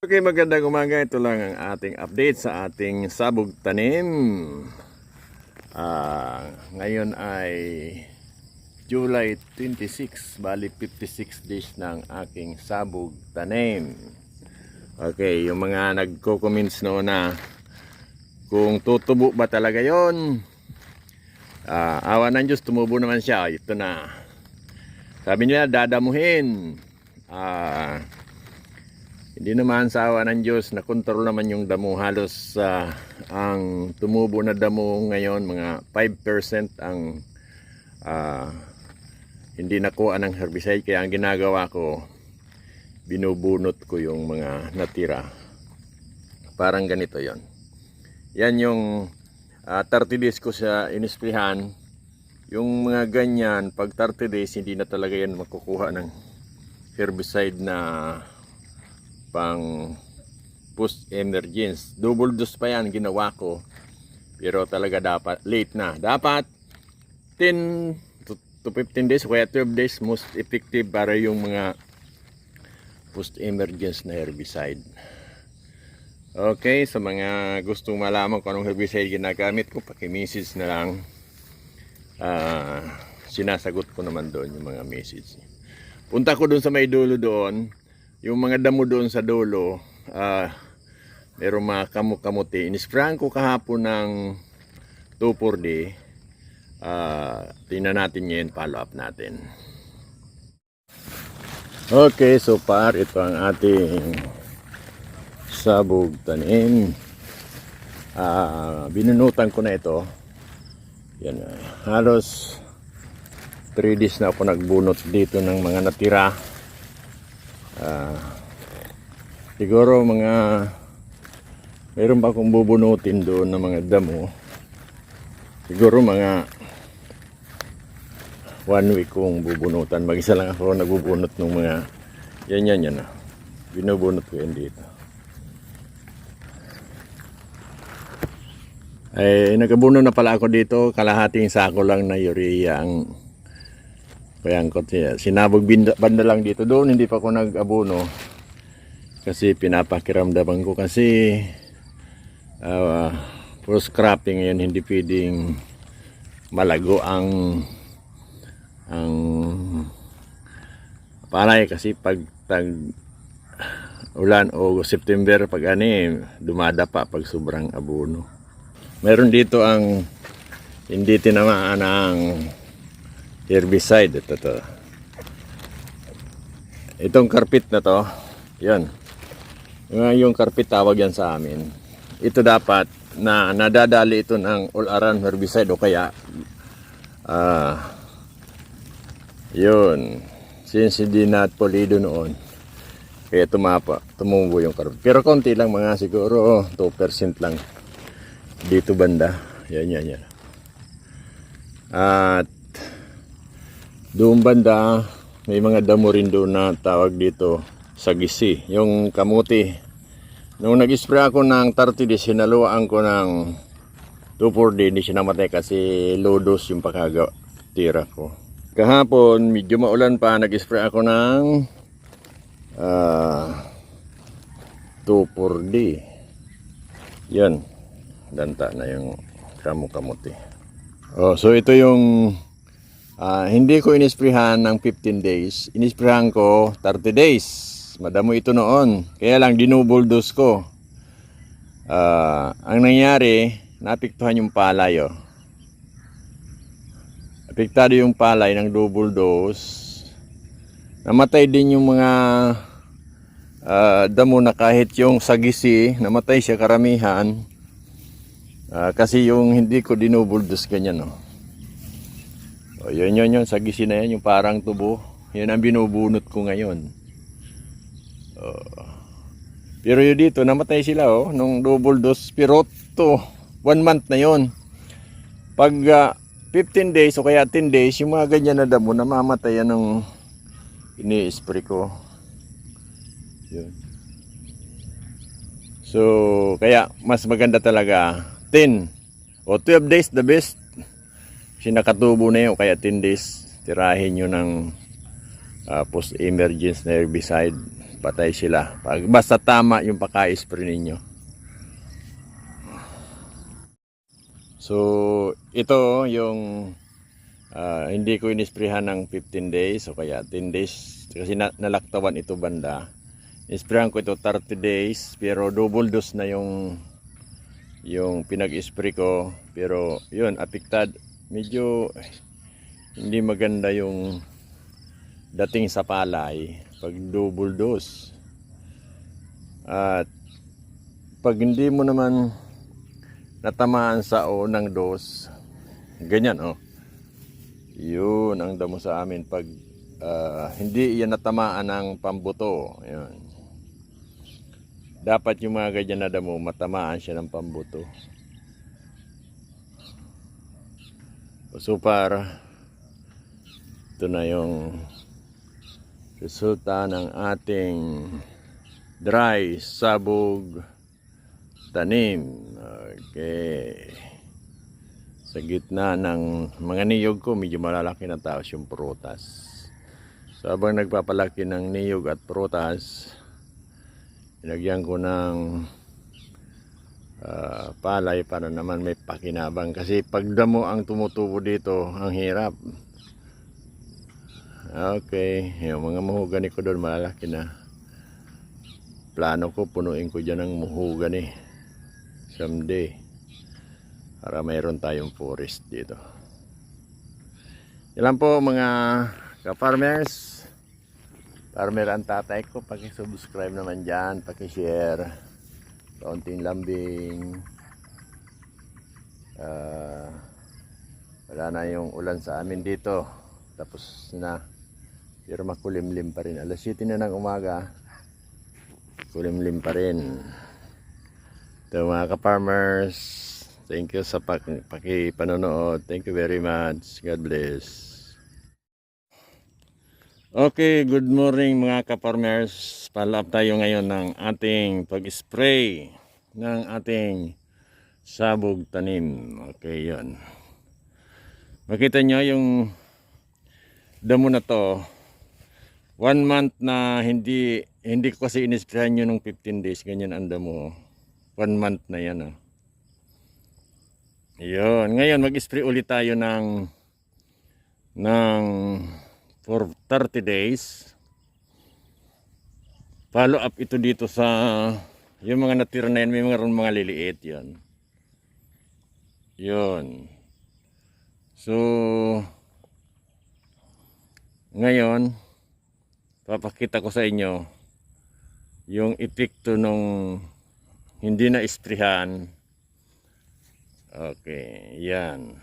Okay, magandang umaga. Ito lang ang ating update sa ating sabog tanim. Ngayon ay July 26, bali 56 days ng aking sabog tanim. Okay, yung mga nagko-comments noon na kung tutubo ba talaga yon, awa ng Diyos, tumubo naman siya. Ito na. Sabi nila, dadamuhin. Hindi naman sa awa ng Diyos, nakontrol naman yung damo. Halos ang tumubo na damo ngayon, mga 5% ang hindi nakuha ng herbicide. Kaya ang ginagawa ko, binubunot ko yung mga natira. Parang ganito yon. Yan yung 30 days ko sa inisprihan. Yung mga ganyan, pag 30 days, hindi na talaga yan makukuha ng herbicide na pang post emergence. Double dose pa yan ginawa ko, pero talaga dapat late na. Dapat 10 to 15 days, kaya 12 days most effective para yung mga post emergence na herbicide. Okay, sa mga gustong malaman kung anong herbicide ginagamit ko, paki-message na lang. Sinasagot ko naman doon yung mga message. Punta ko doon sa may dulo doon. Yung mga damo doon sa dulo, merong mga kamuti. Inisprahan ko kahapon ng 2,4-D. Tingnan natin ngayon, follow up natin. Okay, so far ito ang ating sabog tanim. Binunutan ko na ito. Yan, halos 3 days na ako nagbunot dito ng mga natira. Siguro mga meron pa akong bubunutin doon ng mga damo. Siguro mga 1 week kong bubunutan. Mag-isa lang ako nagbubunot ng mga yan. Binubunot ko yan dito. Ay, nagkabuno na pala ako dito. Kalahating sako lang na urea ang kaya ko sinabog banda lang dito. Doon hindi pa ako nag-abono kasi pinapakiramdaman ko kasi post cropping ngayon, hindi pwedeng malago ang palay kasi pag ulan o September, pag dumadapa pag sobrang abono. Meron dito ang hindi tinamaan ng herbicide. Itong carpet na to, yan yung carpet, tawag yan sa amin. Ito dapat na nadadali ito ng all-around herbicide o kaya yun, since hindi na polido noon, kaya tumubo yung carpet. Pero konti lang, mga siguro 2% lang dito banda. Yan. At doon banda, may mga damo rin doon na tawag dito sagisi, yung kamuti. Nung nag-spray ako ng 30 days, sinaluan ko ng 2,4-D, hindi siya namatay kasi low dose yung pagkatira ko. Kahapon, medyo maulan pa, nag-spray ako ng 2,4-D. Yan, danta na yung kamuti. So ito yung hindi ko inisprihan ng 15 days. Inisprihan ko 30 days. Madamo ito noon. Kaya lang dinouble dose ko. Ang nangyari, napiktuhan yung palay. Apektado yung palay ng double dose. Namatay din yung mga damo na kahit yung sagisi, namatay siya karamihan. Kasi yung hindi ko dinouble dose ganyan. Yun, sagisi na yan, yung parang tubo. Yan ang binubunot ko ngayon. Pero yun dito, namatay sila nung double dose. Pero to 1 month na yon. Pag 15 days o kaya 10 days, yung mga ganyan na damo, namamatay yan ng ini-spray ko. Yun. So, kaya mas maganda talaga 10 o 12 days the best. Sinakatubo na yun, kaya 10 days tirahin nyo ng post emergence na herbicide. patay sila. Basta tama yung paka-spray ninyo. So, ito yung hindi ko inisprehan ng 15 days o kaya 10 days kasi nalaktawan ito banda. Isprayan ko ito 30 days pero double dose na yung pinag-spray ko, pero yun, apektad, medyo hindi maganda yung dating sa palay pag double dose. At pag hindi mo naman natamaan sa unang dose, ganyan yun ang damo sa amin pag hindi yan natamaan ng pambuto. Yun, dapat yung mga ganyan na damo matamaan siya ng pambuto. So far, ito na yung resulta ng ating dry sabog tanim. Okay, sa gitna ng mga niyog ko, medyo malalaki na taos yung prutas. So habang nagpapalaki ng niyog at prutas, ilagyan ko ng palay para naman may pakinabang, kasi pag damo ang tumutubo dito, ang hirap. Okay, yung mga mahogani ko doon malalaki na. Plano ko punuin ko dyan ng mahogani someday para mayroon tayong forest dito. Yan lang po mga ka-farmers. Farmer ang tatay ko, paki-subscribe naman dyan, paki-share. Kaunting lambing. Wala na yung ulan sa amin dito. Tapos na. Pero makulimlim pa rin. Alas 7 na ng umaga. Kulimlim pa rin. Ito mga ka-farmers. Thank you sa paki-panonood. Thank you very much. God bless. Okay, good morning mga ka-farmers. Follow up tayo ngayon ng ating pag-spray ng ating sabog tanim. Okay, yun. Makita nyo yung damo na to. 1 month na hindi ko kasi inisprayan yun ng 15 days. Ganyan ang damo. 1 month na yan. Yun. Ngayon mag-spray ulit tayo ng for 30 days. Follow up ito dito sa yung mga natira na yan, may mga liliit yan. Yun. So ngayon papakita ko sa inyo yung epekto nung hindi na isprehan. Okay, yan.